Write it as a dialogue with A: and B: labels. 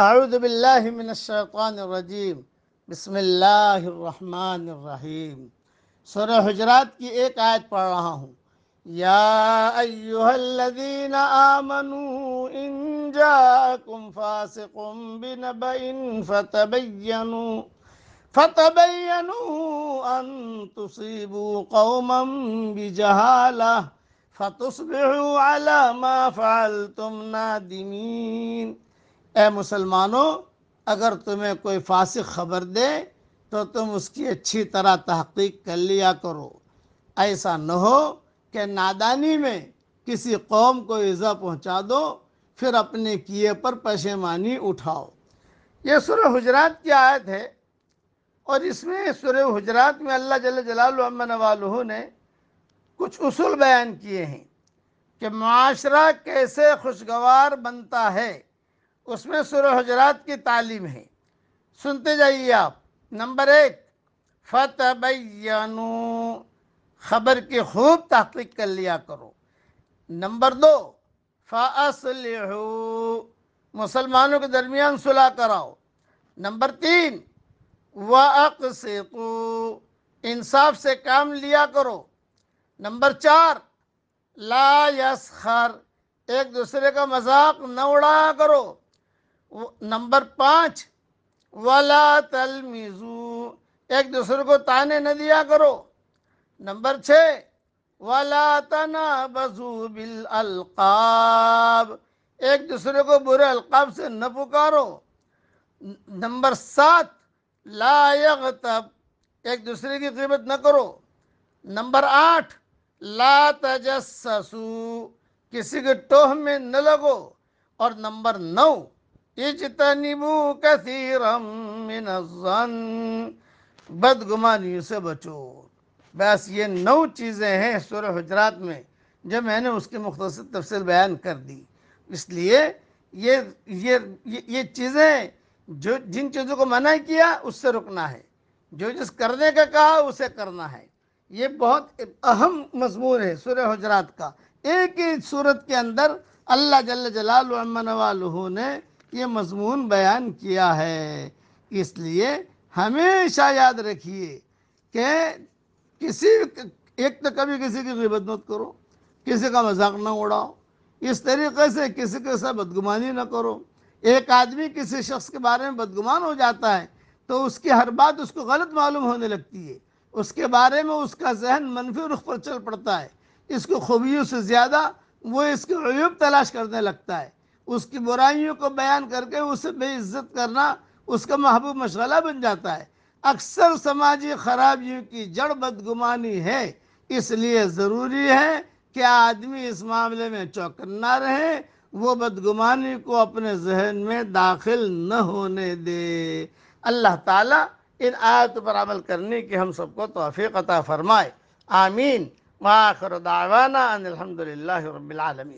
A: اعوذ باللہ من الشیطان الرجیم بسم اللہ الرحمن الرحیم۔ سورہ حجرات کی ایک آیت پڑھ رہا ہوں۔ یا ایہا الذین آمنوا ان جاءکم فاسق بنبأ فتبینوا ان تصیبوا قوما بجہالہ فتصبحوا علی ما فعلتم نادمین۔ اے مسلمانوں، اگر تمہیں کوئی فاسق خبر دے تو تم اس کی اچھی طرح تحقیق کر لیا کرو، ایسا نہ ہو کہ نادانی میں کسی قوم کو ایذا پہنچا دو پھر اپنے کیے پر پشیمانی اٹھاؤ۔ یہ سورہ حجرات کی آیت ہے، اور اس میں سورہ حجرات میں اللہ جل جلالہ عما نوالہ نے کچھ اصول بیان کیے ہیں کہ معاشرہ کیسے خوشگوار بنتا ہے، اس میں سورہ حجرات کی تعلیم ہے۔ سنتے جائیے آپ۔ نمبر 1، فتبینوا، خبر کی خوب تحقیق کر لیا کرو۔ نمبر 2، فاصلحوا، مسلمانوں کے درمیان صلح کراؤ۔ نمبر 3، واقسطوا، انصاف سے کام لیا کرو۔ نمبر 4، لا یسخر، ایک دوسرے کا مذاق نہ اڑایا کرو۔ نمبر 5، ولا تلمزوا، ایک دوسرے کو طعنے نہ دیا کرو۔ نمبر 6، ولا تنابزوا بالالقاب، ایک دوسرے کو برے القاب سے نہ پکارو۔ نمبر 7، لا یغتب، ایک دوسرے کی غیبت نہ کرو۔ نمبر 8، لا تجسسوا، کسی کے ٹوہ میں نہ لگو۔ اور نمبر 9، اجتنبوا کثیرا من الظن، بدگمانیوں سے بچو۔ بس یہ 9 چیزیں ہیں سورہ حجرات میں، جو میں نے اس کی مختصر تفصیل بیان کر دی۔ اس لیے یہ چیزیں جن چیزوں کو منع کیا اس سے رکنا ہے، جو جس کرنے کا کہا اسے کرنا ہے۔ یہ بہت اہم مضمون ہے سورہ حجرات کا۔ ایک ہی صورت کے اندر اللہ جل جلالہ عما نوالہ نے یہ مضمون بیان کیا ہے۔ اس لیے ہمیشہ یاد رکھیے کہ ایک تو کبھی کسی کی غیبت مت کرو، کسی کا مذاق نہ اڑاؤ، اس طریقے سے کسی کے ساتھ بدگمانی نہ کرو۔ ایک آدمی کسی شخص کے بارے میں بدگمان ہو جاتا ہے تو اس کی ہر بات اس کو غلط معلوم ہونے لگتی ہے، اس کے بارے میں اس کا ذہن منفی رخ پر چل پڑتا ہے، اس کو خوبیوں سے زیادہ وہ اس کے عیوب تلاش کرنے لگتا ہے، اس کی برائیوں کو بیان کر کے اسے بے عزت کرنا اس کا محبوب مشغلہ بن جاتا ہے۔ اکثر سماجی خرابیوں کی جڑ بدگمانی ہے، اس لیے ضروری ہے کہ آدمی اس معاملے میں چوکنا رہے، وہ بدگمانی کو اپنے ذہن میں داخل نہ ہونے دے۔ اللہ تعالیٰ ان آیتوں پر عمل کرنے کی ہم سب کو توفیق عطا فرمائے۔ آمین۔ وآخر دعوانا ان الحمدللہ رب العالمین۔